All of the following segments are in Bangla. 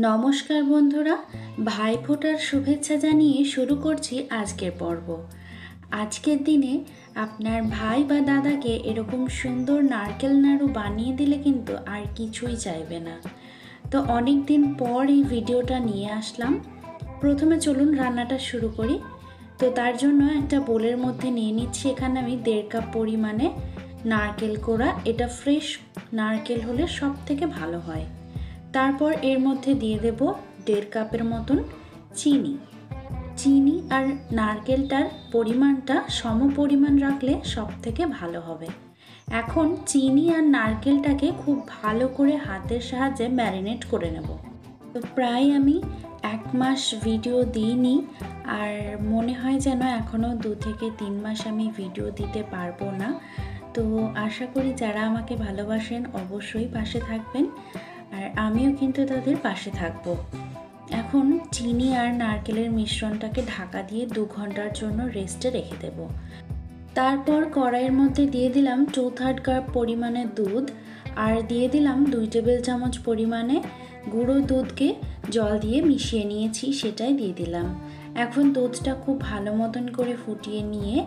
নমস্কার বন্ধুরা, ভাইফোঁটার শুভেচ্ছা জানিয়ে শুরু করছি আজকের পর্ব। আজকের দিনে আপনার ভাই বা দাদাকে এরকম সুন্দর নারকেল নাড়ু বানিয়ে দিলে কিন্তু আর কিছুই চাইবে না। তো অনেক দিন পর এই ভিডিওটা নিয়ে আসলাম। প্রথমে চলুন রান্নাটা শুরু করি। তো তার জন্য একটা বোলের মধ্যে নিয়ে নিচ্ছি এখানে আমি 1.5 কাপ পরিমাণে নারকেল কোড়া। এটা ফ্রেশ নারকেল হলে সব থেকে ভালো হয়। তারপর এর মধ্যে দিয়ে দেব 1.5 কাপের মতন চিনি আর নারকেলটার পরিমাণটা সম পরিমাণ রাখলে সব থেকে ভালো হবে। এখন চিনি আর নারকেলটাকে খুব ভালো করে হাতের সাহায্যে ম্যারিনেট করে নেব। তো প্রায় আমি 1 মাস ভিডিও দিইনি, আর মনে হয় যেন এখনও 2 থেকে 3 মাস আমি ভিডিও দিতে পারবো না। তো আশা করি যারা আমাকে ভালোবাসেন অবশ্যই পাশে থাকবেন, আর আমিও কিন্তু তাদের পাশে থাকব। এখন চিনি আর নারকেলের মিশ্রণটাকে ঢাকা দিয়ে 2 ঘন্টার জন্য রেস্টে রেখে দেব। তারপর কড়াইয়ের মধ্যে দিয়ে দিলাম 2/3 কাপ পরিমাণে দুধ, আর দিয়ে দিলাম 2 টেবিল চামচ পরিমাণে গুঁড়ো দুধকে জল দিয়ে মিশিয়ে নিয়েছি, সেটাই দিয়ে দিলাম। এখন দুধটা খুব ভালো মতন করে ফুটিয়ে নিয়ে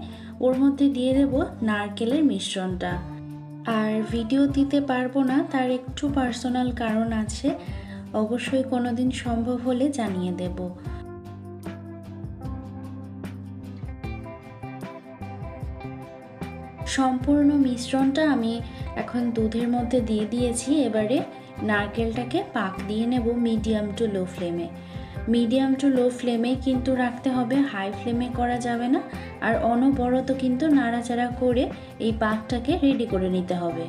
ওর মধ্যে দিয়ে দেব নারকেলের মিশ্রণটা। আর ভিডিও দিতে পারবো না, তার একটু পার্সোনাল কারণ আছে, অবশ্যই কোনো দিন সম্ভব হলে জানিয়ে দেব। সম্পূর্ণ মিশ্রণটা আমি এখন দুধের মধ্যে দিয়ে দিয়েছি। এবারে নারকেলটাকে পাক দিয়ে নেব মিডিয়াম টু লো ফ্লেমে। মিডিয়াম টু লো ফ্লেমে কিন্তু রাখতে হবে, হাই ফ্লেমে করা যাবে না। আর অনবরত কিন্তু নাড়াচাড়া করে এই পাকটাকে রেডি করে নিতে হবে।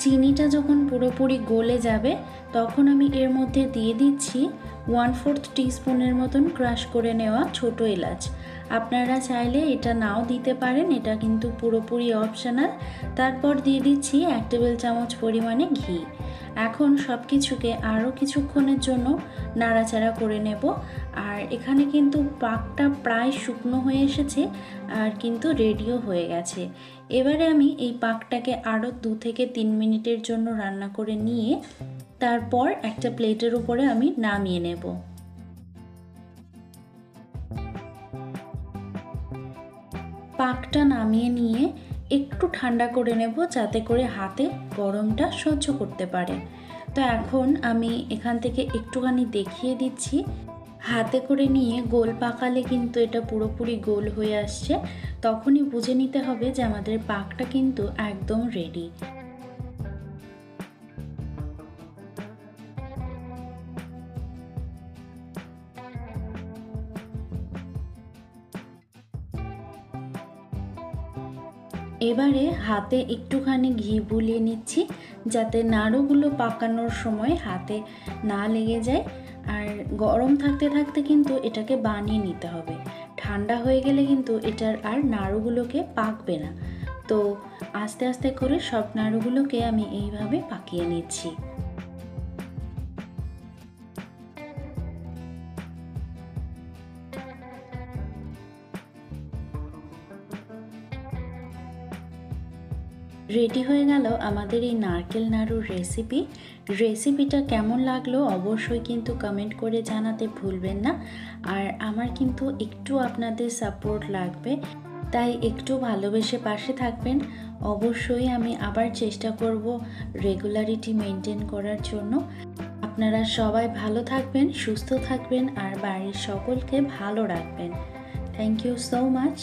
চিনিটা যখন পুরোপুরি গলে যাবে তখন আমি এর মধ্যে দিয়ে দিচ্ছি 1/4 টিস্পুনের মতন ক্রাশ করে নেওয়া ছোট এলাচ। আপনারা চাইলে এটা নাও দিতে পারেন, এটা কিন্তু পুরোপুরি অপশনাল। তারপর দিয়ে দিচ্ছি 1 টেবিল চামচ পরিমাণে ঘি। এখন সব কিছুকে আরও কিছুক্ষণের জন্য নাড়াচাড়া করে নেব। আর এখানে কিন্তু পাকটা প্রায় শুকনো হয়ে এসেছে, আর কিন্তু রেডিও হয়ে গেছে। এবারে আমি এই পাকটাকে আরও 2 থেকে 3 মিনিটের জন্য রান্না করে নিয়ে তারপর একটা প্লেটের উপরে আমি নামিয়ে নেব। পাকটা নামিয়ে নিয়ে একটু ঠান্ডা করে নেব, যাতে করে হাতে গরমটা সহ্য করতে পারে। তো এখন আমি এখান থেকে একটুখানি দেখিয়ে দিচ্ছি। হাতে করে নিয়ে গোল পাকালে কিন্তু এটা পুরোপুরি গোল হয়ে আসছে, তখনই বুঝে নিতে হবে যে আমাদের পাকটা কিন্তু একদম রেডি। এবারে হাতে একটুখানি ঘি বুলিয়ে নিচ্ছি, যাতে নাড়ুগুলো পাকানোর সময় হাতে না লেগে যায়। আর গরম থাকতে থাকতে কিন্তু এটাকে বানিয়ে নিতে হবে, ঠান্ডা হয়ে গেলে কিন্তু এটার আর নাড়ুগুলোকে পাকবে না। তো আস্তে আস্তে করে সব নাড়ুগুলোকে আমি এইভাবে পাকিয়ে নিচ্ছি। রেডি হয়ে গেল আমাদের এই নারকেল নাড়ুর রেসিপিটা কেমন লাগলো অবশ্যই কিন্তু কমেন্ট করে জানাতে ভুলবেন না। আর আমার কিন্তু একটু আপনাদের সাপোর্ট লাগবে, তাই একটু ভালোবেসে পাশে থাকবেন। অবশ্যই আমি আবার চেষ্টা করব রেগুলারিটি মেনটেন করার জন্য। আপনারা সবাই ভালো থাকবেন, সুস্থ থাকবেন, আর বাড়ির সকলকে ভালো রাখবেন। Thank you so much.